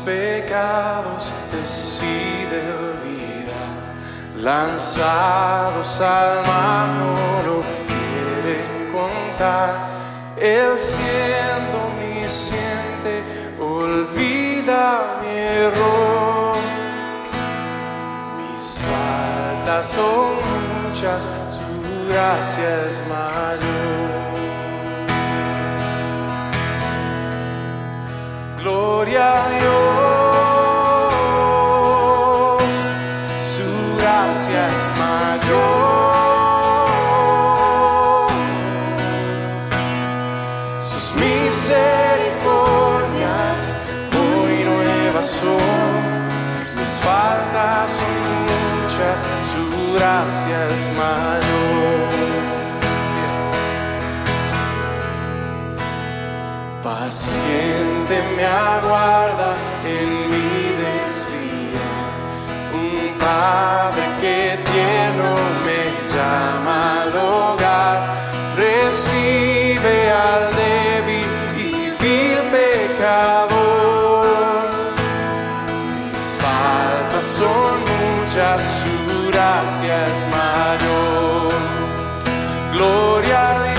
pecados decide olvidar, lanzados al mar no lo quieren contar. Él siendo omnisciente olvida mi error. Mis faltas son muchas, su gracia es mayor. Gloria a Dios, su gracia es mayor. Sus misericordias hoy nuevas son, mis faltas son muchas, su gracia es mayor. Paciente me aguarda en mi desdía, un Padre que tierno me llama al hogar, recibe al débil y vil pecador. Mis faltas son muchas, su gracia es mayor. Gloria a Dios.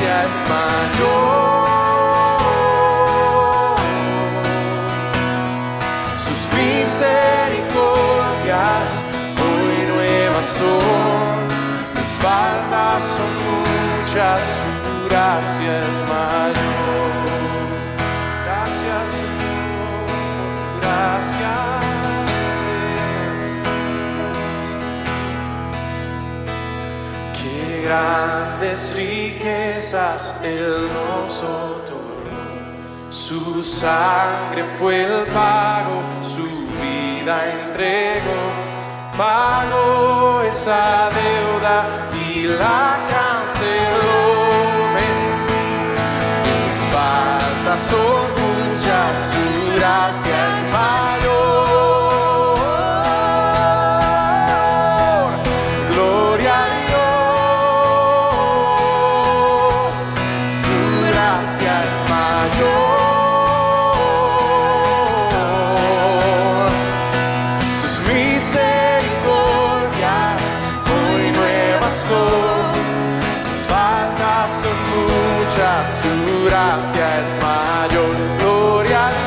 Es mayor, sus misericordias hoy nuevas son, mis faltas son muchas, su gracia es mayor. Gracias Señor, gracias. Grandes riquezas Él nos otorgó, su sangre fue el pago, su vida entregó, pagó esa deuda y la canceló. Mis faltas son muchas, su gracia es mayor. Su gracia es mayor, gloria a Dios,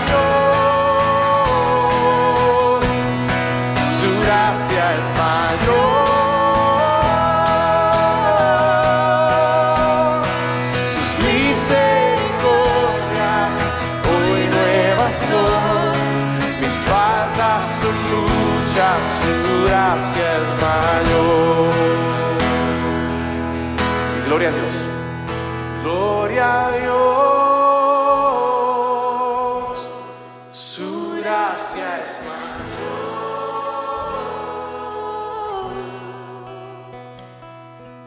su gracia es mayor, sus misericordias hoy nuevas son, mis faltas son muchas, su gracia es mayor. Gloria a Dios. Gloria a Dios, su gracia es mayor,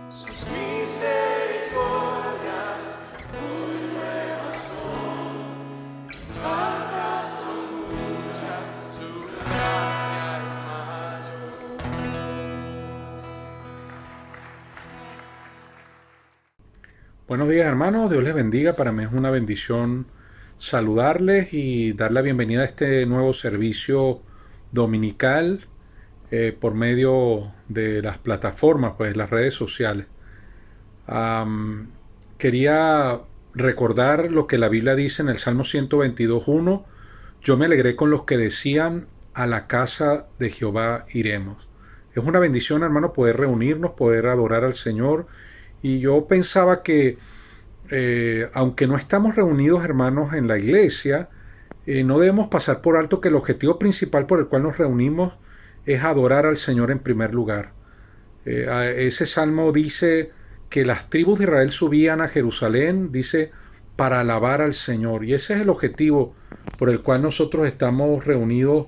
sus misericordias hoy nuevas son, mis faltas son muchas, su gracia es mayor. Buenos días hermanos, Dios les bendiga. Para mí es una bendición saludarles y dar la bienvenida a este nuevo servicio dominical por medio de las plataformas, pues las redes sociales. Quería recordar lo que la Biblia dice en el Salmo 122:1: yo me alegré con los que decían, a la casa de Jehová iremos. Es una bendición, hermano, poder reunirnos, poder adorar al Señor. Y yo pensaba que, aunque no estamos reunidos, hermanos, en la iglesia, no debemos pasar por alto que el objetivo principal por el cual nos reunimos es adorar al Señor en primer lugar. Ese salmo dice que las tribus de Israel subían a Jerusalén, dice, para alabar al Señor. Y ese es el objetivo por el cual nosotros estamos reunidos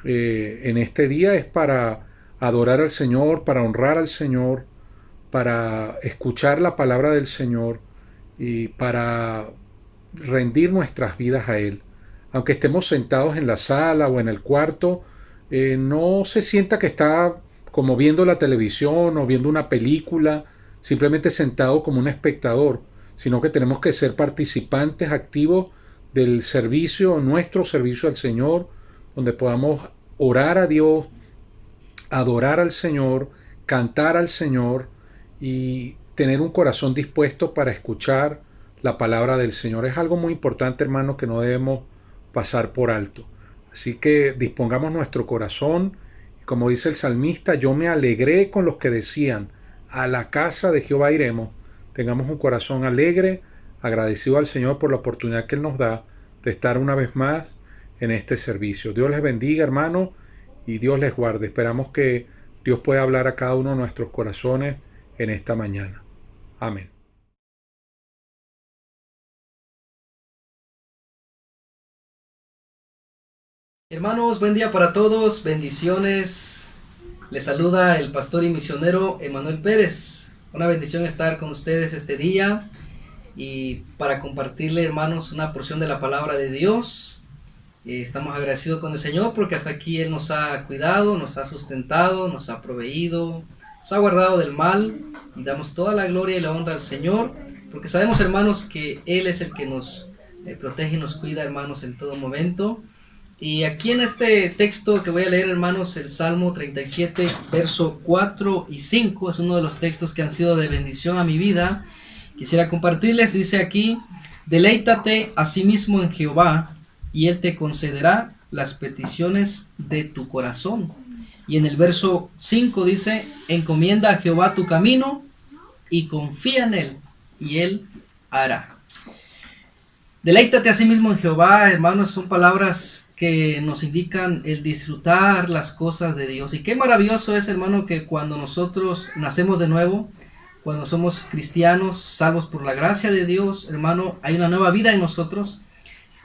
en este día, es para adorar al Señor, para honrar al Señor, para escuchar la palabra del Señor y para rendir nuestras vidas a Él. Aunque estemos sentados en la sala o en el cuarto, no se sienta que está como viendo la televisión o viendo una película, simplemente sentado como un espectador, sino que tenemos que ser participantes activos del servicio, nuestro servicio al Señor, donde podamos orar a Dios, adorar al Señor, cantar al Señor y tener un corazón dispuesto para escuchar la palabra del Señor. Es algo muy importante, hermanos, que no debemos pasar por alto. Así que dispongamos nuestro corazón. Como dice el salmista, yo me alegré con los que decían, a la casa de Jehová iremos. Tengamos un corazón alegre, agradecido al Señor por la oportunidad que Él nos da de estar una vez más en este servicio. Dios les bendiga, hermanos, y Dios les guarde. Esperamos que Dios pueda hablar a cada uno de nuestros corazones en esta mañana. Amén. Hermanos, buen día para todos, bendiciones. Les saluda el pastor y misionero Emanuel Pérez. Una bendición estar con ustedes este día y para compartirle, hermanos, una porción de la palabra de Dios. Estamos agradecidos con el Señor porque hasta aquí Él nos ha cuidado, nos ha sustentado, nos ha proveído, nos ha guardado del mal, y damos toda la gloria y la honra al Señor porque sabemos, hermanos, que Él es el que nos protege y nos cuida, hermanos, en todo momento. Y aquí en este texto que voy a leer, hermanos, el Salmo 37, verso 4 y 5, es uno de los textos que han sido de bendición a mi vida. Quisiera compartirles, dice aquí, deleítate a sí mismo en Jehová, y Él te concederá las peticiones de tu corazón. Y en el verso 5 dice, encomienda a Jehová tu camino, y confía en Él, y Él hará. Deleítate a sí mismo en Jehová, hermanos, son palabras que nos indican el disfrutar las cosas de Dios. Y qué maravilloso es, hermano, que cuando nosotros nacemos de nuevo, cuando somos cristianos, salvos por la gracia de Dios, hermano, hay una nueva vida en nosotros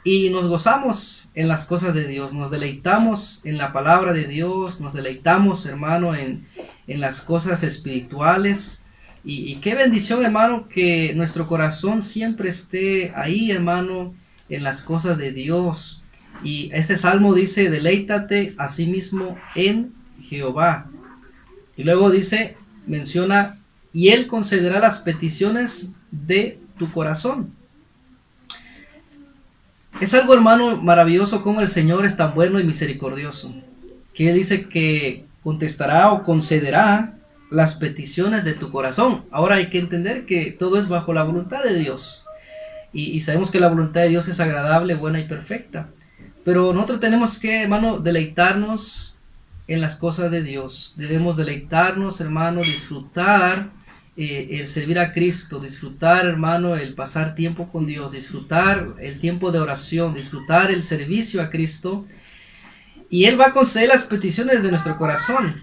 y nos gozamos en las cosas de Dios, nos deleitamos en la palabra de Dios, nos deleitamos, hermano, en las cosas espirituales. Y qué bendición, hermano, que nuestro corazón siempre esté ahí, hermano, en las cosas de Dios. Y este salmo dice, deleítate a sí mismo en Jehová. Y luego dice, menciona, y Él concederá las peticiones de tu corazón. Es algo, hermano, maravilloso como el Señor es tan bueno y misericordioso, que Él dice que contestará o concederá las peticiones de tu corazón. Ahora hay que entender que todo es bajo la voluntad de Dios. Y sabemos que la voluntad de Dios es agradable, buena y perfecta. Pero nosotros tenemos que, hermano, deleitarnos en las cosas de Dios. Debemos deleitarnos, hermano, disfrutar el servir a Cristo, disfrutar, hermano, el pasar tiempo con Dios, disfrutar el tiempo de oración, disfrutar el servicio a Cristo. Y Él va a conceder las peticiones de nuestro corazón.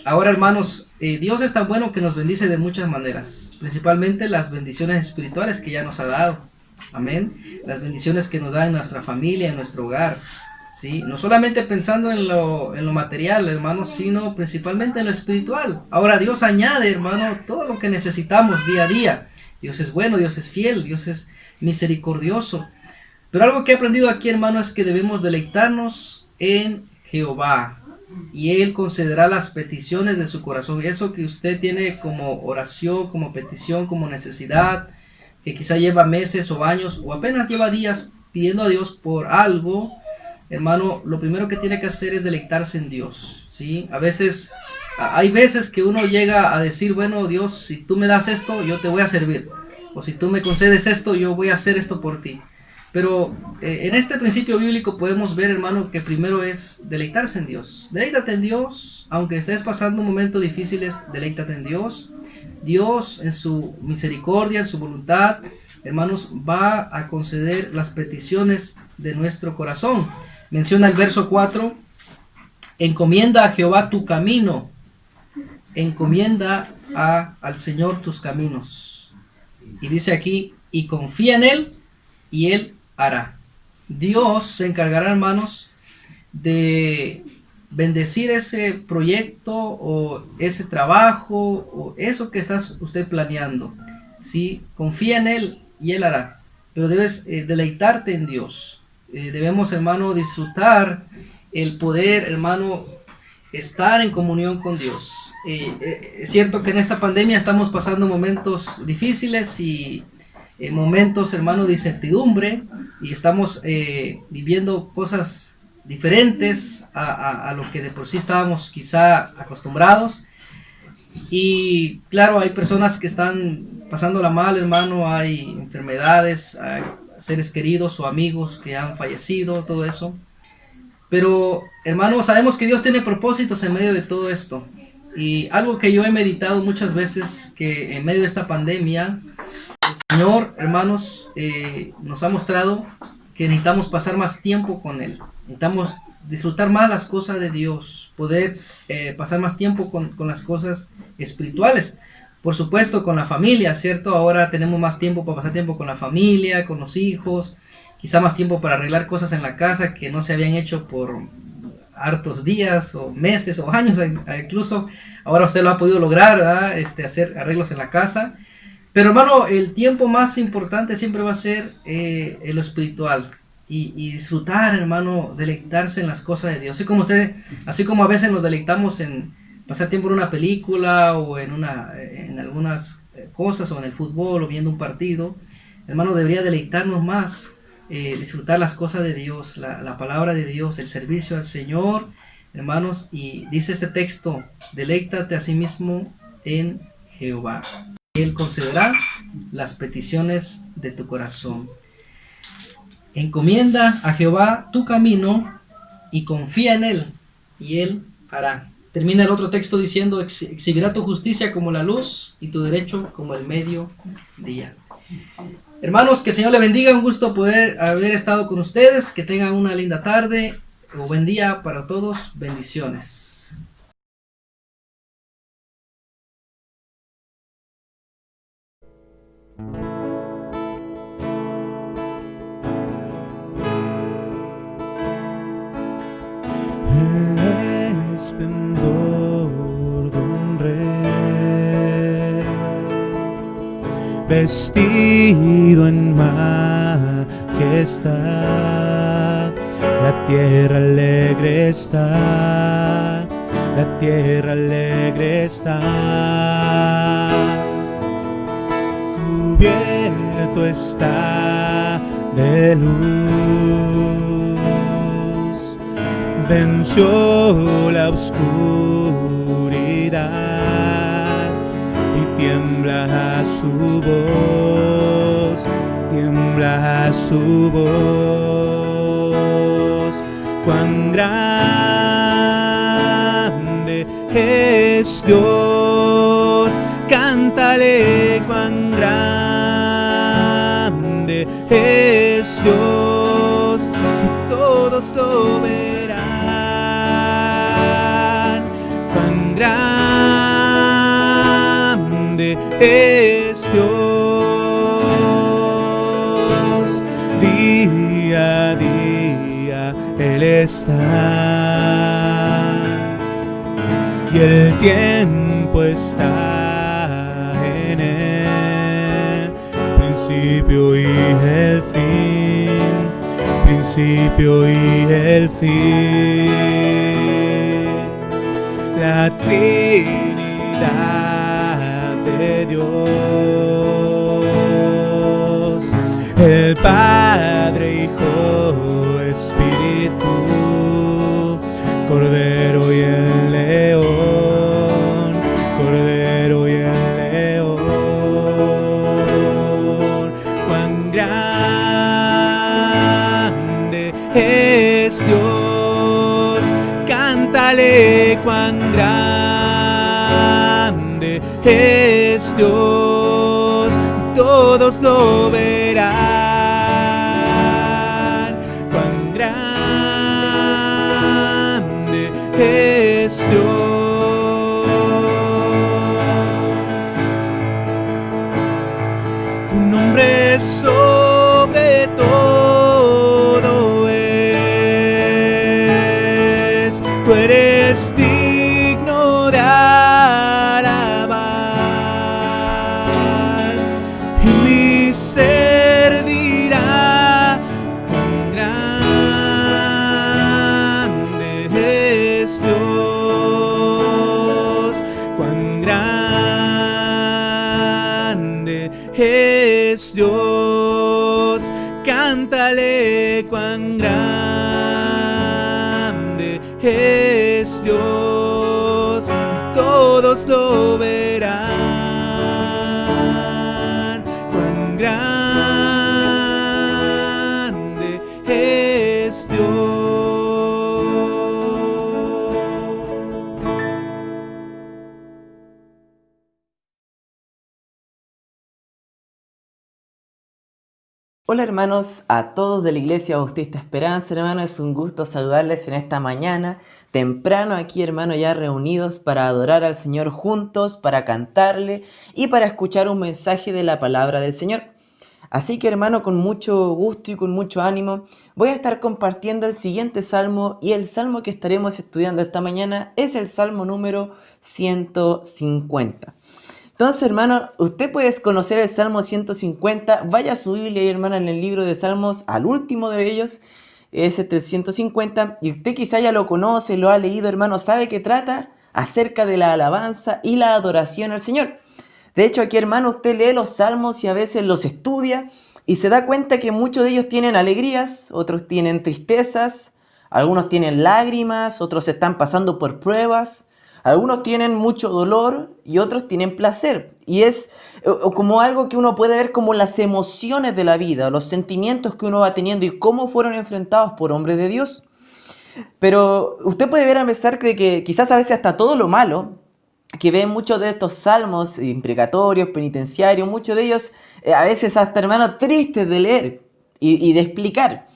Ahora, hermanos, Dios es tan bueno que nos bendice de muchas maneras, principalmente las bendiciones espirituales que ya nos ha dado. Amén. Las bendiciones que nos da en nuestra familia, en nuestro hogar. ¿Sí? No solamente pensando en lo material, hermanos, sino principalmente en lo espiritual. Ahora Dios añade, hermano, todo lo que necesitamos día a día. Dios es bueno, Dios es fiel, Dios es misericordioso. Pero algo que he aprendido aquí, hermano, es que debemos deleitarnos en Jehová. Y Él concederá las peticiones de su corazón. Eso que usted tiene como oración, como petición, como necesidad, que quizá lleva meses o años o apenas lleva días pidiendo a Dios por algo, hermano, lo primero que tiene que hacer es deleitarse en Dios, ¿sí? Hay veces que uno llega a decir, bueno, Dios, si tú me das esto, yo te voy a servir. O si tú me concedes esto, yo voy a hacer esto por ti. Pero en este principio bíblico podemos ver, hermano, que primero es deleitarse en Dios. Deleítate en Dios, aunque estés pasando momentos difíciles, deleítate en Dios. Dios, en su misericordia, en su voluntad, hermanos, va a conceder las peticiones de nuestro corazón. Menciona el verso 4, encomienda a Jehová tu camino, encomienda al Señor tus caminos. Y dice aquí, y confía en Él, y Él hará. Dios se encargará, hermanos, de bendecir ese proyecto o ese trabajo o eso que estás usted planeando. ¿Sí? Confía en Él y Él hará. Pero debes deleitarte en Dios. Debemos, hermano, disfrutar el poder, hermano, estar en comunión con Dios. Es cierto que en esta pandemia estamos pasando momentos difíciles y momentos, hermano, de incertidumbre y estamos viviendo cosas diferentes a lo que de por sí estábamos quizá acostumbrados. Y claro, hay personas que están pasándola mal, hermano, hay enfermedades, hay seres queridos o amigos que han fallecido, todo eso. Pero, hermano, sabemos que Dios tiene propósitos en medio de todo esto. Y algo que yo he meditado muchas veces, que en medio de esta pandemia, el Señor, hermanos, nos ha mostrado que necesitamos pasar más tiempo con Él. Necesitamos disfrutar más las cosas de Dios, poder pasar más tiempo con las cosas espirituales. Por supuesto, con la familia, ¿cierto? Ahora tenemos más tiempo para pasar tiempo con la familia, con los hijos, quizá más tiempo para arreglar cosas en la casa que no se habían hecho por hartos días o meses o años, incluso ahora usted lo ha podido lograr, ¿verdad? Hacer arreglos en la casa. Pero hermano, el tiempo más importante siempre va a ser en lo espiritual y disfrutar, hermano, deleitarse en las cosas de Dios. Así como a veces nos deleitamos en pasar tiempo en una película o en algunas cosas o en el fútbol o viendo un partido, hermano, debería deleitarnos más, disfrutar las cosas de Dios, la palabra de Dios, el servicio al Señor, hermanos. Y dice este texto: deleítate a sí mismo en Jehová. Él concederá las peticiones de tu corazón. Encomienda a Jehová tu camino y confía en Él, y Él hará. Termina el otro texto diciendo: exhibirá tu justicia como la luz y tu derecho como el mediodía. Hermanos, que el Señor le bendiga. Un gusto poder haber estado con ustedes. Que tengan una linda tarde o buen día para todos. Bendiciones. El esplendor de un rey, vestido en majestad, la tierra alegre está, la tierra alegre está. Cubierto está de luz, venció la oscuridad y tiembla su voz, tiembla su voz. Cuán grande es Dios, cántale, cuán grande es Dios, y todos lo verán. Cuán grande es Dios, día a día Él está, y el tiempo está en Él, principio y el fin, principio y el fin. La Trinidad de Dios, el Padre, Hijo, Espíritu, Cordero y el León, Cordero y el León. Cuán grande es Dios, cántale, cuán grande es Dios, todos lo verán. Cuán grande es Dios. Tu nombre es sobre todo es, tú eres digno de alabar, y mi ser dirá: cuán grande es Dios, cuán grande es Dios. es Dios, y todos lo verán. Cuán grande es Dios. Hola hermanos, a todos de la Iglesia Bautista Esperanza, hermano, es un gusto saludarles en esta mañana, temprano aquí, hermano, ya reunidos para adorar al Señor juntos, para cantarle y para escuchar un mensaje de la palabra del Señor. Así que, hermano, con mucho gusto y con mucho ánimo, voy a estar compartiendo el siguiente salmo, y el salmo que estaremos estudiando esta mañana es el salmo número 150. Entonces, hermano, usted puede conocer el Salmo 150, vaya a su Biblia ahí, hermano, en el libro de Salmos, al último de ellos, es el 150, y usted quizá ya lo conoce, lo ha leído, hermano, sabe que trata acerca de la alabanza y la adoración al Señor. De hecho, aquí, hermano, usted lee los salmos y a veces los estudia y se da cuenta que muchos de ellos tienen alegrías, otros tienen tristezas, algunos tienen lágrimas, otros están pasando por pruebas. Algunos tienen mucho dolor y otros tienen placer. Y es como algo que uno puede ver como las emociones de la vida, los sentimientos que uno va teniendo y cómo fueron enfrentados por hombres de Dios. Pero usted puede ver a pesar de que quizás a veces hasta todo lo malo, que ven muchos de estos salmos imprecatorios, penitenciarios, muchos de ellos a veces hasta, hermano, tristes de leer y de explicar.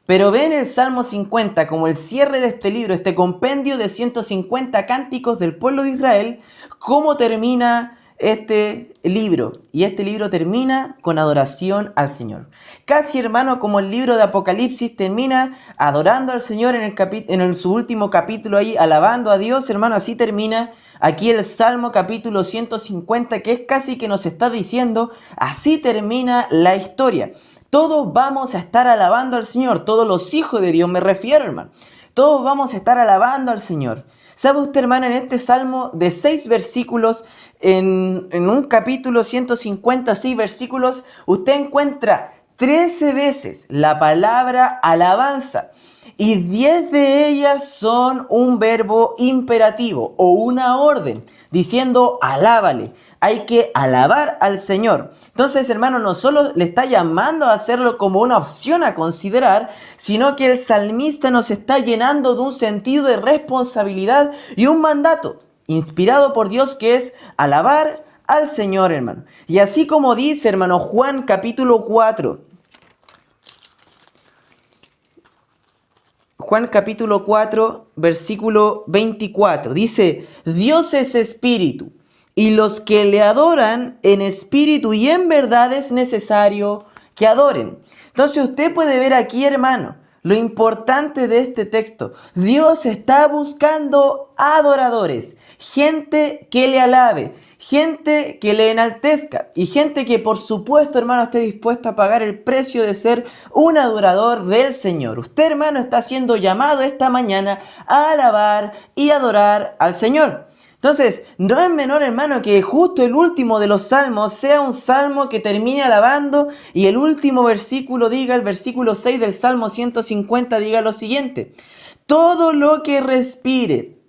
Pero ven el Salmo 50 como el cierre de este libro, este compendio de 150 cánticos del pueblo de Israel, cómo termina este libro. Y este libro termina con adoración al Señor. Casi, hermano, como el libro de Apocalipsis termina adorando al Señor en su último capítulo ahí, alabando a Dios, hermano, así termina aquí el Salmo capítulo 150, que es casi que nos está diciendo, así termina la historia. Todos vamos a estar alabando al Señor, todos los hijos de Dios me refiero, hermano. Todos vamos a estar alabando al Señor. ¿Sabe usted, hermano, en este salmo de 6 versículos, en un capítulo 150, 6 versículos, usted encuentra 13 veces la palabra alabanza? Y 10 de ellas son un verbo imperativo o una orden, diciendo alábale. Hay que alabar al Señor. Entonces, hermano, no solo le está llamando a hacerlo como una opción a considerar, sino que el salmista nos está llenando de un sentido de responsabilidad y un mandato inspirado por Dios, que es alabar al Señor, hermano. Y así como dice, hermano, Juan capítulo 4, Juan capítulo 4, versículo 24, dice, Dios es espíritu, y los que le adoran en espíritu y en verdad es necesario que adoren. Entonces usted puede ver aquí, hermano, lo importante de este texto. Dios está buscando adoradores, gente que le alabe, gente que le enaltezca y gente que, por supuesto, hermano, esté dispuesta a pagar el precio de ser un adorador del Señor. Usted, hermano, está siendo llamado esta mañana a alabar y adorar al Señor. Entonces, no es menor, hermano, que justo el último de los salmos sea un salmo que termine alabando y el último versículo diga, el versículo 6 del Salmo 150 diga lo siguiente: todo lo que respire,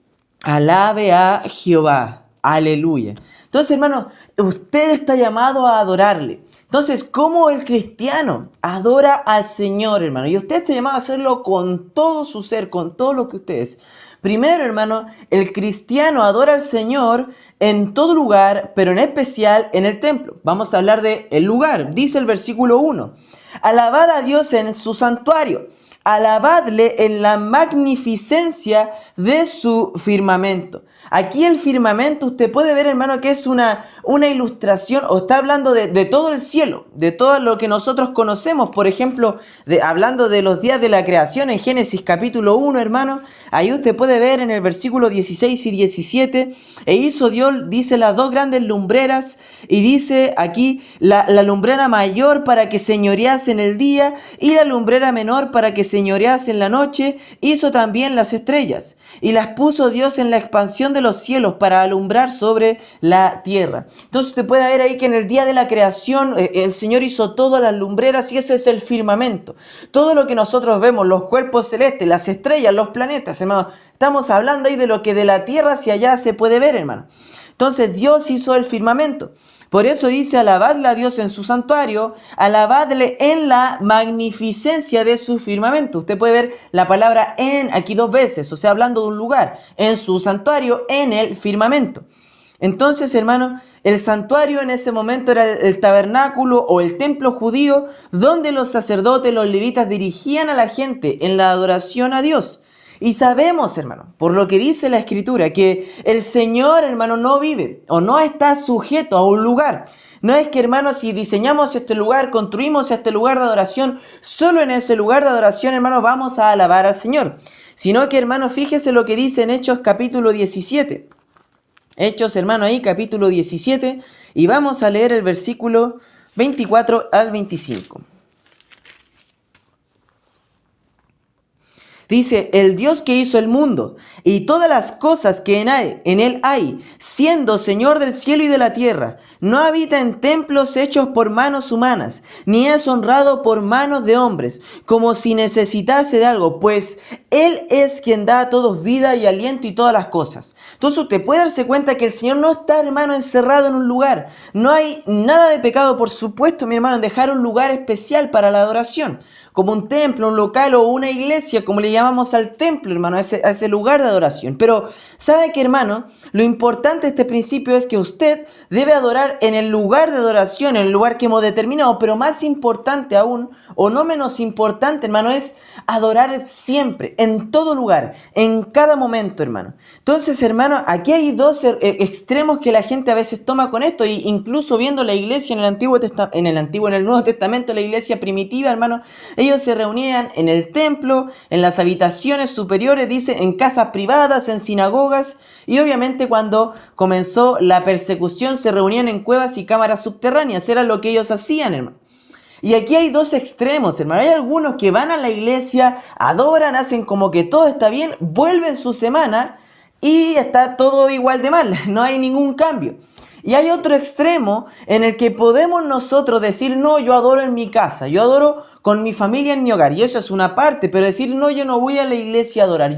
alabe a Jehová. Aleluya. Entonces, hermano, usted está llamado a adorarle. Entonces, ¿cómo el cristiano adora al Señor, hermano? Y usted está llamado a hacerlo con todo su ser, con todo lo que usted es. Primero, hermano, el cristiano adora al Señor en todo lugar, pero en especial en el templo. Vamos a hablar de el lugar. Dice el versículo 1. Alabad a Dios en su santuario. Alabadle en la magnificencia de su firmamento. Aquí el firmamento usted puede ver, hermano, que es una ilustración, o está hablando de todo el cielo, de todo lo que nosotros conocemos. Por ejemplo, hablando de los días de la creación en Génesis capítulo 1, hermano, ahí usted puede ver en el versículo 16 y 17, e hizo Dios, dice, las dos grandes lumbreras, y dice aquí la lumbrera mayor para que señorease en el día, y la lumbrera menor para que se señoreas en la noche, hizo también las estrellas, y las puso Dios en la expansión de los cielos para alumbrar sobre la tierra. Entonces usted puede ver ahí que en el día de la creación el Señor hizo todas las lumbreras, y ese es el firmamento. Todo lo que nosotros vemos, los cuerpos celestes, las estrellas, los planetas, hermano, estamos hablando ahí de lo que de la tierra hacia allá se puede ver, hermano. Entonces Dios hizo el firmamento. Por eso dice: alabadle a Dios en su santuario, alabadle en la magnificencia de su firmamento. Usted puede ver la palabra en aquí 2 veces, o sea, hablando de un lugar, en su santuario, en el firmamento. Entonces, hermano, el santuario en ese momento era el tabernáculo o el templo judío, donde los sacerdotes, los levitas, dirigían a la gente en la adoración a Dios. Y sabemos, hermano, por lo que dice la Escritura, que el Señor, hermano, no vive o no está sujeto a un lugar. No es que, hermano, si diseñamos este lugar, construimos este lugar de adoración, solo en ese lugar de adoración, hermano, vamos a alabar al Señor. Sino que, hermano, fíjese lo que dice en Hechos capítulo 17. Hechos, hermano, ahí capítulo 17, y vamos a leer el versículo 24 al 25. Dice: el Dios que hizo el mundo y todas las cosas que en él hay, siendo Señor del cielo y de la tierra, no habita en templos hechos por manos humanas, ni es honrado por manos de hombres, como si necesitase de algo, pues Él es quien da a todos vida y aliento y todas las cosas. Entonces usted puede darse cuenta que el Señor no está, hermano, encerrado en un lugar. No hay nada de pecado, por supuesto, mi hermano, en dejar un lugar especial para la adoración, como un templo, un local o una iglesia, como le llamamos al templo, hermano, a ese lugar de adoración. Pero, ¿sabe qué, hermano? Lo importante de este principio es que usted debe adorar en el lugar de adoración, en el lugar que hemos determinado, pero más importante aún, o no menos importante, hermano, es adorar siempre, en todo lugar, en cada momento, hermano. Entonces, hermano, aquí hay 2 extremos que la gente a veces toma con esto, y incluso viendo la iglesia en el Nuevo Testamento, la iglesia primitiva, hermano, ellos se reunían en el templo, en las habitaciones superiores, dice, en casas privadas, en sinagogas, y obviamente cuando comenzó la persecución se reunían en cuevas y cámaras subterráneas. Era lo que ellos hacían, hermano. Y aquí hay 2 extremos, hermano. Hay algunos que van a la iglesia, adoran, hacen como que todo está bien, vuelven su semana y está todo igual de mal, no hay ningún cambio. Y hay otro extremo en el que podemos nosotros decir: no, yo adoro en mi casa, yo adoro con mi familia en mi hogar, y eso es una parte, pero decir: no, yo no voy a la iglesia a adorar,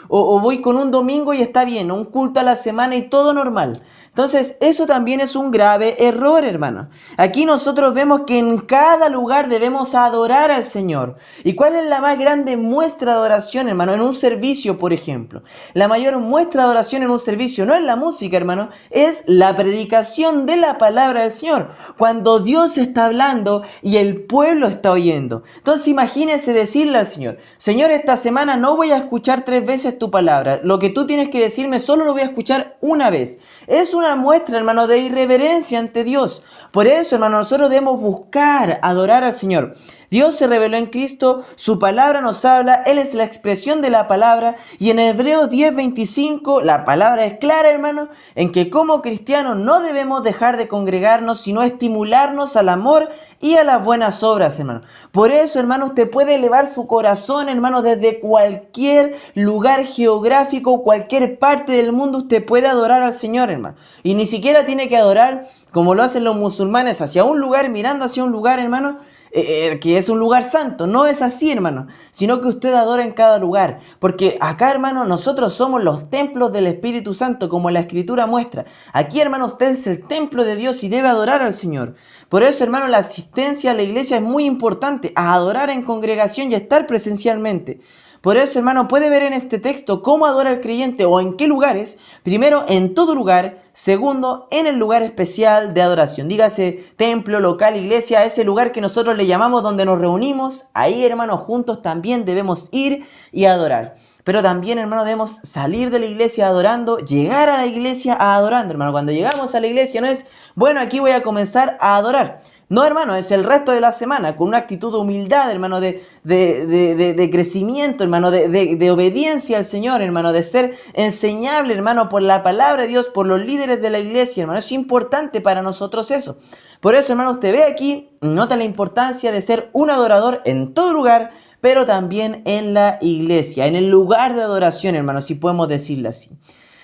o voy con un domingo y está bien, un culto a la semana y todo normal. Entonces, eso también es un grave error, hermano. Aquí nosotros vemos que en cada lugar debemos adorar al Señor. ¿Y cuál es la más grande muestra de adoración, hermano? En un servicio, por ejemplo. La mayor muestra de adoración en un servicio no es la música, hermano, es la predicación de la palabra del Señor. Cuando Dios está hablando y el pueblo está oyendo. Entonces, imagínese decirle al Señor: Señor, esta semana no voy a escuchar 3 veces tu palabra. Lo que tú tienes que decirme solo lo voy a escuchar una vez. Es una muestra, hermano, de irreverencia ante Dios. Por eso, hermano, nosotros debemos buscar adorar al Señor. Dios se reveló en Cristo, su palabra nos habla, Él es la expresión de la palabra, y en Hebreos 10:25 la palabra es clara, hermano, en que como cristianos no debemos dejar de congregarnos, sino estimularnos al amor y a las buenas obras, hermano. Por eso, hermano, usted puede elevar su corazón, hermano, desde cualquier lugar geográfico, cualquier parte del mundo, usted puede adorar al Señor, hermano. Y ni siquiera tiene que adorar como lo hacen los musulmanes, hacia un lugar, mirando hacia un lugar, hermano, que es un lugar santo. No es así, hermano, sino que usted adora en cada lugar, porque acá, hermano, nosotros somos los templos del Espíritu Santo, como la Escritura muestra. Aquí, hermano, usted es el templo de Dios y debe adorar al Señor. Por eso, hermano, la asistencia a la iglesia es muy importante, a adorar en congregación y a estar presencialmente. Por eso, hermano, puede ver en este texto cómo adora el creyente o en qué lugares. Primero, en todo lugar. Segundo, en el lugar especial de adoración. Dígase templo, local, iglesia, ese lugar que nosotros le llamamos donde nos reunimos. Ahí, hermano, juntos también debemos ir y adorar. Pero también, hermano, debemos salir de la iglesia adorando, llegar a la iglesia adorando, hermano. Cuando llegamos a la iglesia no es, bueno, aquí voy a comenzar a adorar. No, hermano, es el resto de la semana, con una actitud de humildad, hermano, de crecimiento, hermano, de obediencia al Señor, hermano, de ser enseñable, hermano, por la palabra de Dios, por los líderes de la iglesia, hermano. Es importante para nosotros eso. Por eso, hermano, usted ve aquí, nota la importancia de ser un adorador en todo lugar, pero también en la iglesia, en el lugar de adoración, hermano, si podemos decirlo así.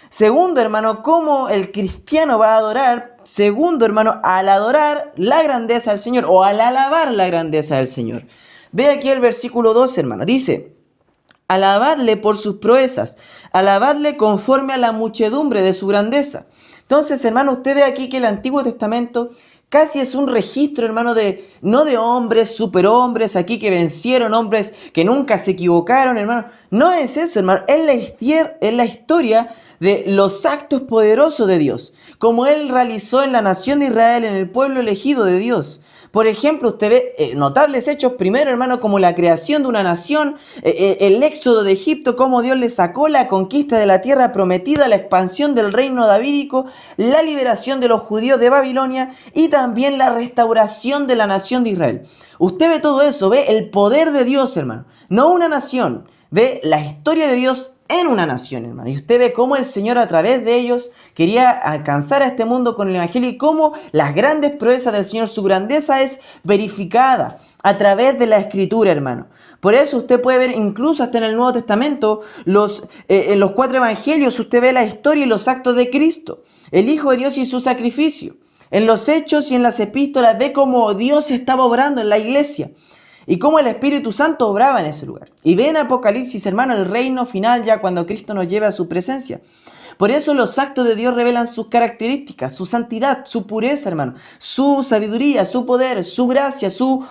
Segundo, hermano, ¿cómo el cristiano va a adorar? Segundo, hermano, al adorar la grandeza del Señor o al alabar la grandeza del Señor. Ve aquí el versículo 12, hermano. Dice: alabadle por sus proezas, alabadle conforme a la muchedumbre de su grandeza. Entonces, hermano, usted ve aquí que el Antiguo Testamento casi es un registro, hermano, no de hombres, superhombres aquí que vencieron, hombres que nunca se equivocaron, hermano. No es eso, hermano. Es la historia de los actos poderosos de Dios, como Él realizó en la nación de Israel, en el pueblo elegido de Dios. Por ejemplo, usted ve notables hechos, primero, hermano, como la creación de una nación, el éxodo de Egipto, cómo Dios le sacó, la conquista de la tierra prometida, la expansión del reino davídico, la liberación de los judíos de Babilonia y también la restauración de la nación de Israel. Usted ve todo eso, ve el poder de Dios, hermano, no una nación, ve la historia de Dios en una nación, hermano. Y usted ve cómo el Señor a través de ellos quería alcanzar a este mundo con el Evangelio y cómo las grandes proezas del Señor, su grandeza es verificada a través de la Escritura, hermano. Por eso usted puede ver incluso hasta en el Nuevo Testamento, en los 4 Evangelios, usted ve la historia y los actos de Cristo, el Hijo de Dios y su sacrificio. En los Hechos y en las Epístolas ve cómo Dios estaba obrando en la iglesia y cómo el Espíritu Santo obraba en ese lugar. Y ve en Apocalipsis, hermano, el reino final ya cuando Cristo nos lleva a su presencia. Por eso los actos de Dios revelan sus características, su santidad, su pureza, hermano, su sabiduría, su poder, su gracia, su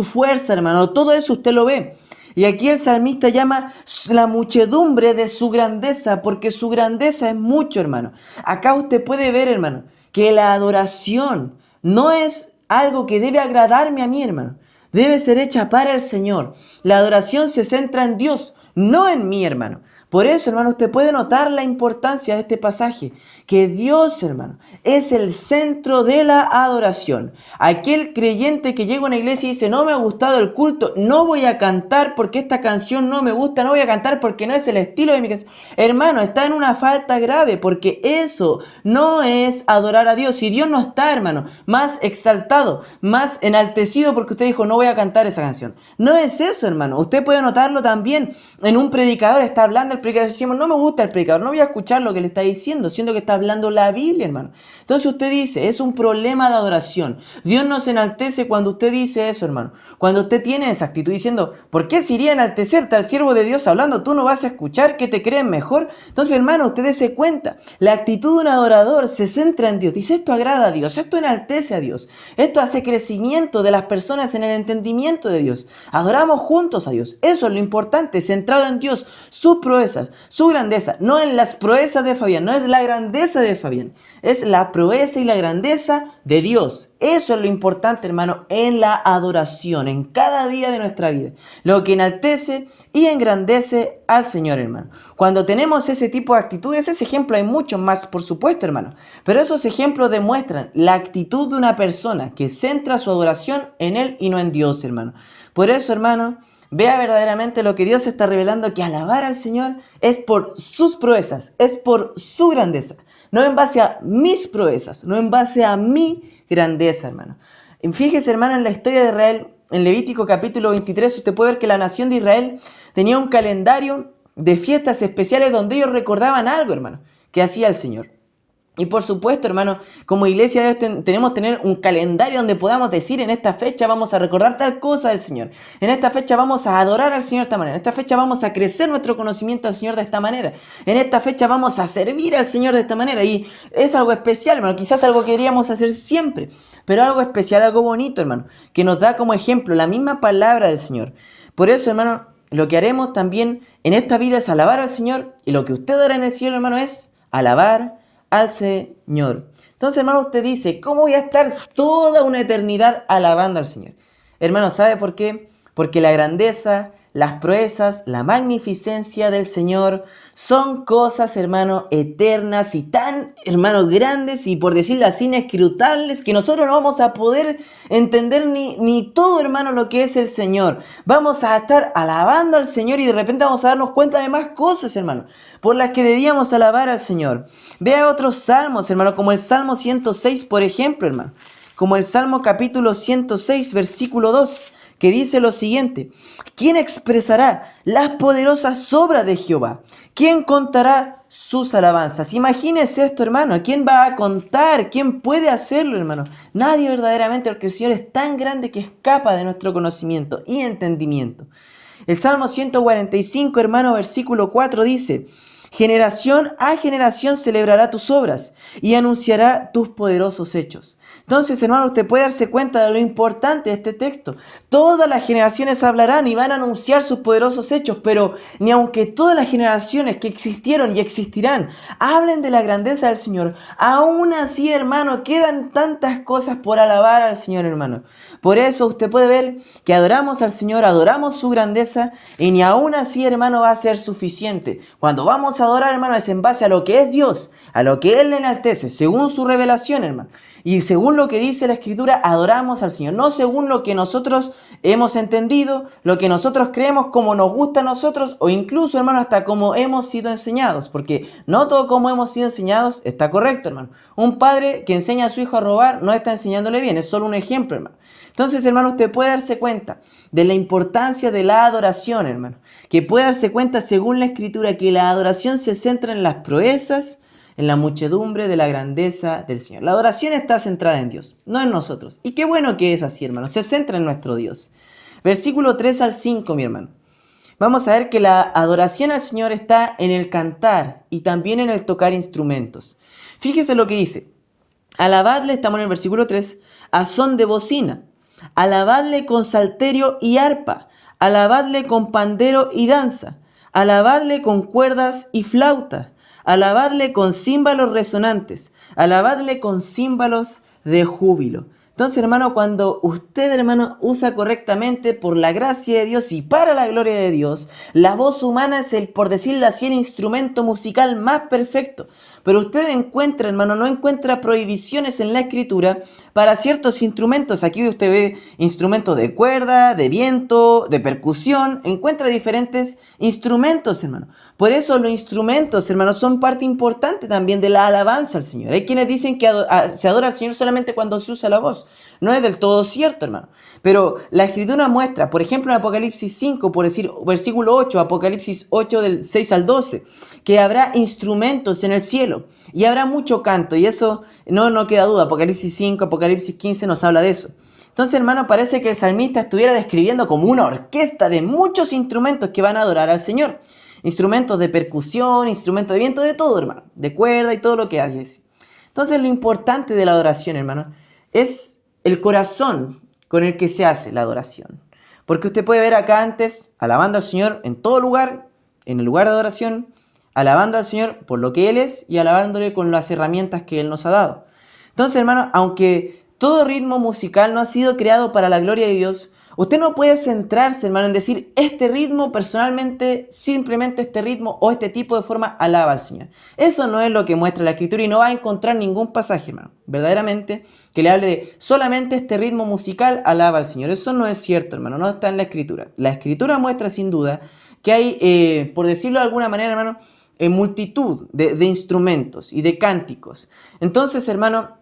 fuerza, hermano. Todo eso usted lo ve. Y aquí el salmista llama la muchedumbre de su grandeza, porque su grandeza es mucho, hermano. Acá usted puede ver, hermano, que la adoración no es algo que debe agradarme a mí, hermano. Debe ser hecha para el Señor. La adoración se centra en Dios, no en mí, hermano. Por eso, hermano, usted puede notar la importancia de este pasaje, que Dios, hermano, es el centro de la adoración. Aquel creyente que llega a una iglesia y dice: no me ha gustado el culto, no voy a cantar porque esta canción no me gusta, no voy a cantar porque no es el estilo de mi canción. Hermano, está en una falta grave, porque eso no es adorar a Dios. Y Dios no está, hermano, más exaltado, más enaltecido porque usted dijo: no voy a cantar esa canción. No es eso, hermano. Usted puede notarlo también en un predicador, está hablando el predicador, decimos: no me gusta el predicador, no voy a escuchar lo que le está diciendo, siendo que está hablando la Biblia, hermano. Entonces usted dice, es un problema de adoración. Dios no se enaltece cuando usted dice eso, hermano. Cuando usted tiene esa actitud diciendo: ¿por qué se iría a enaltecerte al siervo de Dios hablando? Tú no vas a escuchar, que te creen mejor. Entonces, hermano, usted dése cuenta, la actitud de un adorador se centra en Dios. Dice: esto agrada a Dios, esto enaltece a Dios, esto hace crecimiento de las personas en el entendimiento de Dios. Adoramos juntos a Dios. Eso es lo importante, centrado en Dios, sus proezas, su grandeza, no en las proezas de Fabián, no es la grandeza de Fabián, es la proeza y la grandeza de Dios. Eso es lo importante, hermano, en la adoración, en cada día de nuestra vida, lo que enaltece y engrandece al Señor, hermano. Cuando tenemos ese tipo de actitudes, ese ejemplo hay muchos más, por supuesto, hermano, pero esos ejemplos demuestran la actitud de una persona que centra su adoración en Él y no en Dios, hermano. Por eso, hermano, vea verdaderamente lo que Dios está revelando, que alabar al Señor es por sus proezas, es por su grandeza, no en base a mis proezas, no en base a mi grandeza, hermano. Fíjese, hermano, en la historia de Israel, en Levítico capítulo 23, usted puede ver que la nación de Israel tenía un calendario de fiestas especiales donde ellos recordaban algo, hermano, que hacía el Señor. Y por supuesto, hermano, como iglesia tenemos que tener un calendario donde podamos decir: en esta fecha vamos a recordar tal cosa del Señor, en esta fecha vamos a adorar al Señor de esta manera, en esta fecha vamos a crecer nuestro conocimiento al Señor de esta manera, en esta fecha vamos a servir al Señor de esta manera. Y es algo especial, hermano, quizás algo que queríamos hacer siempre, pero algo especial, algo bonito, hermano, que nos da como ejemplo la misma palabra del Señor. Por eso, hermano, lo que haremos también en esta vida es alabar al Señor, y lo que usted hará en el cielo, hermano, es alabar al Señor. Entonces, hermano, usted dice: ¿cómo voy a estar toda una eternidad alabando al Señor? Hermano, ¿sabe por qué? Porque la grandeza, las proezas, la magnificencia del Señor son cosas, hermano, eternas y tan, hermano, grandes y, por decirlo así, inescrutables, que nosotros no vamos a poder entender ni todo, hermano, lo que es el Señor. Vamos a estar alabando al Señor y de repente vamos a darnos cuenta de más cosas, hermano, por las que debíamos alabar al Señor. Vea otros salmos, hermano, como el Salmo 106, por ejemplo, hermano. Como el Salmo capítulo 106, versículo 2. que dice lo siguiente: ¿quién expresará las poderosas obras de Jehová? ¿Quién contará sus alabanzas? Imagínese esto, hermano. ¿Quién va a contar? ¿Quién puede hacerlo, hermano? Nadie verdaderamente, porque el Señor es tan grande que escapa de nuestro conocimiento y entendimiento. El Salmo 145, hermano, versículo 4 dice: generación a generación celebrará tus obras y anunciará tus poderosos hechos. Entonces, hermano, usted puede darse cuenta de lo importante de este texto. Todas las generaciones hablarán y van a anunciar sus poderosos hechos, pero ni aunque todas las generaciones que existieron y existirán hablen de la grandeza del Señor, aún así, hermano, quedan tantas cosas por alabar al Señor, hermano. Por eso usted puede ver que adoramos al Señor, adoramos su grandeza, y ni aún así, hermano, va a ser suficiente. Cuando vamos a adorar, hermano, es en base a lo que es Dios, a lo que Él le enaltece, según su revelación, hermano. Y según lo que dice la Escritura, adoramos al Señor, no según lo que nosotros hemos entendido, lo que nosotros creemos, como nos gusta a nosotros, o incluso, hermano, hasta como hemos sido enseñados, porque no todo como hemos sido enseñados está correcto, hermano. Un padre que enseña a su hijo a robar no está enseñándole bien, es solo un ejemplo, hermano. Entonces, hermano, usted puede darse cuenta de la importancia de la adoración, hermano, que puede darse cuenta, según la Escritura, que la adoración se centra en las proezas, en la muchedumbre de la grandeza del Señor. La adoración está centrada en Dios, no en nosotros. Y qué bueno que es así, hermano. Se centra en nuestro Dios. Versículo 3 al 5, mi hermano. Vamos a ver que la adoración al Señor está en el cantar y también en el tocar instrumentos. Fíjese lo que dice. Alabadle, estamos en el versículo 3, a son de bocina. Alabadle con salterio y arpa. Alabadle con pandero y danza. Alabadle con cuerdas y flautas. Alabadle con címbalos resonantes, alabadle con címbalos de júbilo. Entonces, hermano, cuando usted, hermano, usa correctamente por la gracia de Dios y para la gloria de Dios, la voz humana es el, por decirlo así, el instrumento musical más perfecto. Pero usted encuentra, hermano, no encuentra prohibiciones en la Escritura para ciertos instrumentos. Aquí usted ve instrumentos de cuerda, de viento, de percusión. Encuentra diferentes instrumentos, hermano. Por eso los instrumentos, hermano, son parte importante también de la alabanza al Señor. Hay quienes dicen que se adora al Señor solamente cuando se usa la voz. No es del todo cierto, hermano. Pero la Escritura muestra, por ejemplo, en Apocalipsis 5, por decir versículo 8, Apocalipsis 8 del 6 al 12, que habrá instrumentos en el cielo y habrá mucho canto. Y eso no queda duda. Apocalipsis 5, Apocalipsis 15 nos habla de eso. Entonces, hermano, parece que el salmista estuviera describiendo como una orquesta de muchos instrumentos que van a adorar al Señor. Instrumentos de percusión, instrumentos de viento, de todo, hermano. De cuerda y todo lo que hay. Entonces, lo importante de la adoración, hermano, es el corazón con el que se hace la adoración. Porque usted puede ver acá antes, alabando al Señor en todo lugar, en el lugar de adoración, alabando al Señor por lo que Él es y alabándole con las herramientas que Él nos ha dado. Entonces, hermano, aunque todo ritmo musical no ha sido creado para la gloria de Dios, usted no puede centrarse, hermano, en decir este ritmo personalmente, simplemente este ritmo o este tipo de forma alaba al Señor. Eso no es lo que muestra la Escritura y no va a encontrar ningún pasaje, hermano, verdaderamente, que le hable de solamente este ritmo musical alaba al Señor. Eso no es cierto, hermano, no está en la Escritura. La Escritura muestra sin duda que hay, por decirlo de alguna manera, hermano, multitud de instrumentos y de cánticos. Entonces, hermano,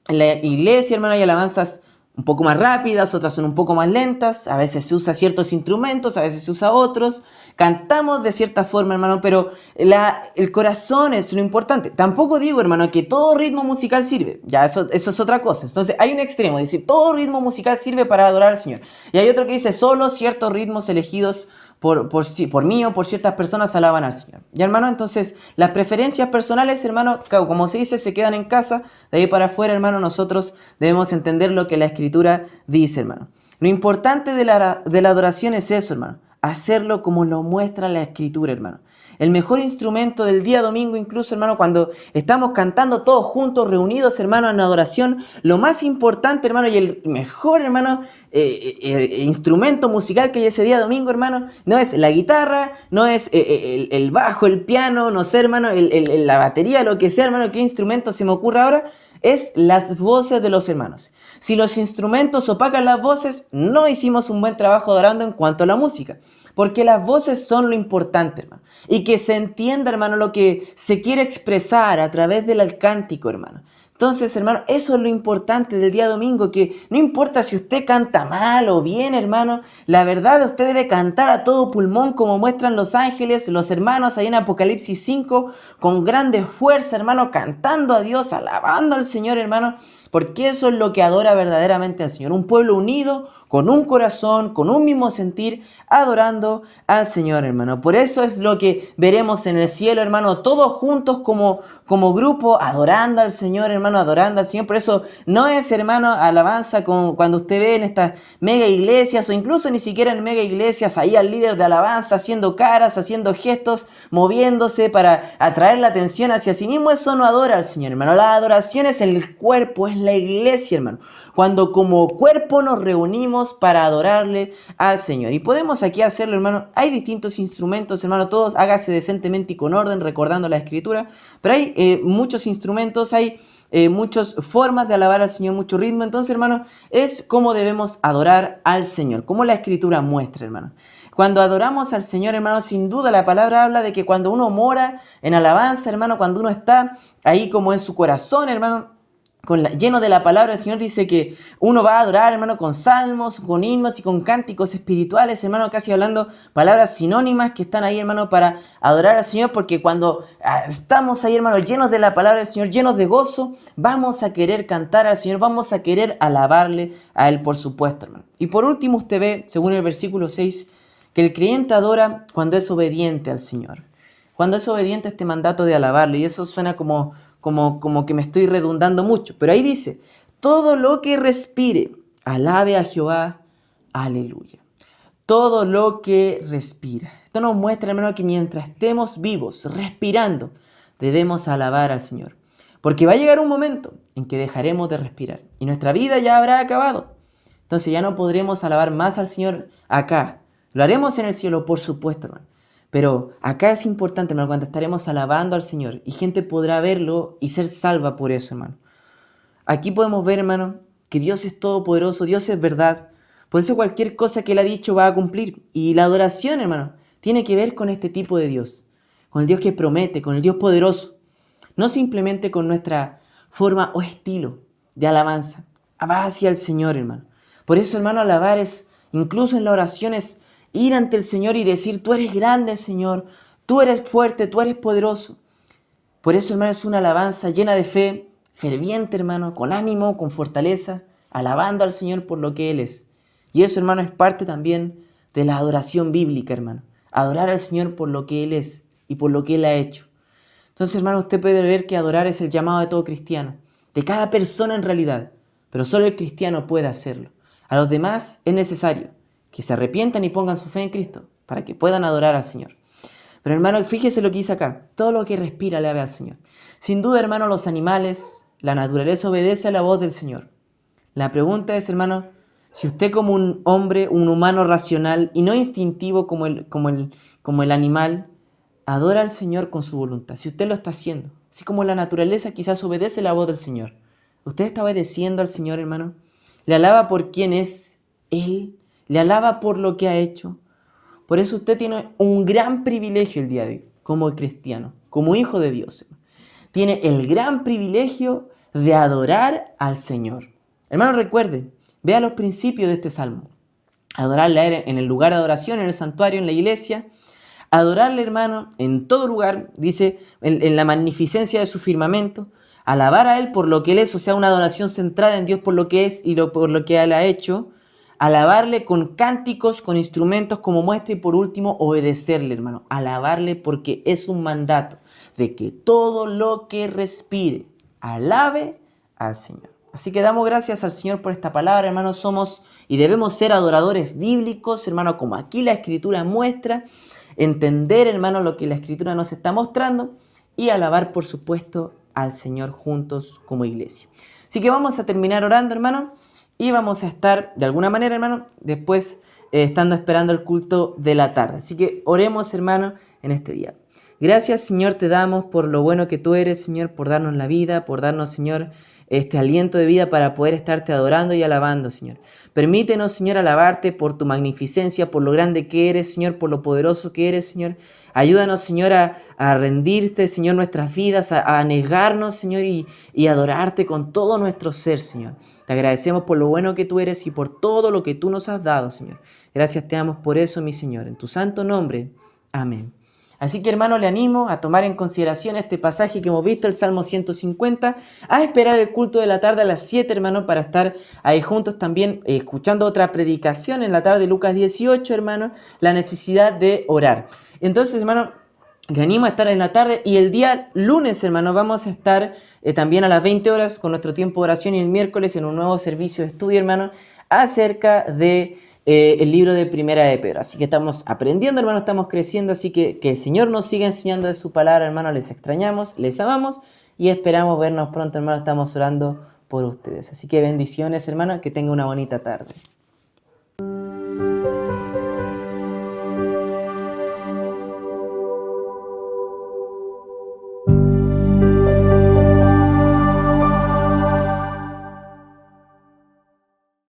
en la iglesia, hermano, hay alabanzas un poco más rápidas, otras son un poco más lentas, a veces se usa ciertos instrumentos, a veces se usa otros, cantamos de cierta forma, hermano, pero el corazón es lo importante. Tampoco digo, hermano, que todo ritmo musical sirve, ya eso es otra cosa. Entonces hay un extremo, es decir, todo ritmo musical sirve para adorar al Señor, y hay otro que dice, solo ciertos ritmos elegidos por mí o por ciertas personas alaban al Señor. Y hermano, entonces las preferencias personales, hermano, como se dice, se quedan en casa. De ahí para afuera, hermano, nosotros debemos entender lo que la Escritura dice, hermano. Lo importante de la adoración es eso, hermano, hacerlo como lo muestra la Escritura, hermano. El mejor instrumento del día domingo, incluso, hermano, cuando estamos cantando todos juntos, reunidos, hermano, en adoración, lo más importante, hermano, y el mejor, hermano, instrumento musical que hay ese día domingo, hermano, no es la guitarra, no es el bajo, el piano, no sé, hermano, la batería, lo que sea, hermano, qué instrumento se me ocurre ahora, es las voces de los hermanos. Si los instrumentos opacan las voces, no hicimos un buen trabajo adorando en cuanto a la música. Porque las voces son lo importante, hermano. Y que se entienda, hermano, lo que se quiere expresar a través del cántico, hermano. Entonces, hermano, eso es lo importante del día domingo, que no importa si usted canta mal o bien, hermano, la verdad usted debe cantar a todo pulmón como muestran los ángeles, los hermanos ahí en Apocalipsis 5, con grande fuerza, hermano, cantando a Dios, alabando al Señor, hermano, porque eso es lo que adora verdaderamente al Señor. Un pueblo unido, con un corazón, con un mismo sentir, adorando al Señor, hermano. Por eso es lo que veremos en el cielo, hermano, todos juntos como grupo, adorando al Señor, hermano, adorando al Señor. Por eso no es, hermano, alabanza como cuando usted ve en estas mega iglesias, o incluso ni siquiera en mega iglesias, ahí al líder de alabanza haciendo caras, haciendo gestos, moviéndose para atraer la atención hacia sí mismo. Eso no adora al Señor, hermano. La adoración es el cuerpo, es la iglesia, hermano. Cuando como cuerpo nos reunimos para adorarle al Señor. Y podemos aquí hacerlo, hermano. Hay distintos instrumentos, hermano. Todos hágase decentemente y con orden, recordando la Escritura. Pero hay muchos instrumentos, hay muchas formas de alabar al Señor, mucho ritmo. Entonces, hermano, es como debemos adorar al Señor, como la Escritura muestra, hermano. Cuando adoramos al Señor, hermano, sin duda la palabra habla de que cuando uno mora en alabanza, hermano, cuando uno está ahí como en su corazón, hermano, lleno de la palabra del Señor, dice que uno va a adorar, hermano, con salmos, con himnos y con cánticos espirituales, hermano, casi hablando palabras sinónimas que están ahí, hermano, para adorar al Señor, porque cuando estamos ahí, hermano, llenos de la palabra del Señor, llenos de gozo, vamos a querer cantar al Señor, vamos a querer alabarle a Él, por supuesto, hermano. Y por último, usted ve, según el versículo 6, que el creyente adora cuando es obediente al Señor, cuando es obediente a este mandato de alabarle, y eso suena como que me estoy redundando mucho. Pero ahí dice, todo lo que respire, alabe a Jehová, aleluya. Todo lo que respira. Esto nos muestra, hermano, que mientras estemos vivos, respirando, debemos alabar al Señor. Porque va a llegar un momento en que dejaremos de respirar y nuestra vida ya habrá acabado. Entonces ya no podremos alabar más al Señor acá. Lo haremos en el cielo, por supuesto, hermano. Pero acá es importante, hermano, cuando estaremos alabando al Señor y gente podrá verlo y ser salva por eso, hermano. Aquí podemos ver, hermano, que Dios es todopoderoso, Dios es verdad. Por eso cualquier cosa que Él ha dicho va a cumplir. Y la adoración, hermano, tiene que ver con este tipo de Dios. Con el Dios que promete, con el Dios poderoso. No simplemente con nuestra forma o estilo de alabanza. Va hacia el Señor, hermano. Por eso, hermano, alabar es, incluso en la oración, es ir ante el Señor y decir, tú eres grande, Señor, tú eres fuerte, tú eres poderoso. Por eso, hermano, es una alabanza llena de fe, ferviente, hermano, con ánimo, con fortaleza, alabando al Señor por lo que Él es. Y eso, hermano, es parte también de la adoración bíblica, hermano. Adorar al Señor por lo que Él es y por lo que Él ha hecho. Entonces, hermano, usted puede ver que adorar es el llamado de todo cristiano, de cada persona en realidad, pero solo el cristiano puede hacerlo. A los demás es necesario que se arrepientan y pongan su fe en Cristo para que puedan adorar al Señor. Pero, hermano, fíjese lo que dice acá. Todo lo que respira alabe al Señor. Sin duda, hermano, los animales, la naturaleza obedece a la voz del Señor. La pregunta es, hermano, si usted como un hombre, un humano racional y no instintivo como el animal, adora al Señor con su voluntad. Si usted lo está haciendo, así como la naturaleza quizás obedece la voz del Señor. ¿Usted está obedeciendo al Señor, hermano? ¿Le alaba por quién es Él? ¿Le alaba por lo que ha hecho? Por eso usted tiene un gran privilegio el día de hoy, como cristiano, como hijo de Dios. Tiene el gran privilegio de adorar al Señor. Hermano, recuerde, vea los principios de este salmo. Adorarle a Él en el lugar de adoración, en el santuario, en la iglesia. Adorarle, hermano, en todo lugar, dice, en la magnificencia de su firmamento. Alabar a Él por lo que Él es, o sea, una adoración centrada en Dios por lo que es y por lo que Él ha hecho. Alabarle con cánticos, con instrumentos como muestra y por último obedecerle, hermano. Alabarle porque es un mandato de que todo lo que respire alabe al Señor. Así que damos gracias al Señor por esta palabra, hermano. Somos y debemos ser adoradores bíblicos, hermano, como aquí la Escritura muestra. Entender, hermano, lo que la Escritura nos está mostrando y alabar, por supuesto, al Señor juntos como iglesia. Así que vamos a terminar orando, hermano. Y vamos a estar, de alguna manera, hermano, después estando esperando el culto de la tarde. Así que oremos, hermano, en este día. Gracias, Señor, te damos por lo bueno que tú eres, Señor, por darnos la vida, por darnos, Señor, este aliento de vida para poder estarte adorando y alabando, Señor. Permítenos, Señor, alabarte por tu magnificencia, por lo grande que eres, Señor, por lo poderoso que eres, Señor. Ayúdanos, Señor, a rendirte, Señor, nuestras vidas, a negarnos, Señor, y adorarte con todo nuestro ser, Señor. Te agradecemos por lo bueno que tú eres y por todo lo que tú nos has dado, Señor. Gracias te damos por eso, mi Señor. En tu santo nombre. Amén. Así que, hermano, le animo a tomar en consideración este pasaje que hemos visto, el Salmo 150, a esperar el culto de la tarde a las 7, hermano, para estar ahí juntos también escuchando otra predicación en la tarde, Lucas 18, hermano, la necesidad de orar. Entonces, hermano, le animo a estar en la tarde y el día lunes, hermano, vamos a estar también a las 20 horas con nuestro tiempo de oración y el miércoles en un nuevo servicio de estudio, hermano, acerca de el libro de Primera de Pedro. Así que estamos aprendiendo, hermano, estamos creciendo, así que el Señor nos siga enseñando de su palabra, hermano. Les extrañamos, les amamos y esperamos vernos pronto, hermano. Estamos orando por ustedes. Así que bendiciones, hermano, que tengan una bonita tarde.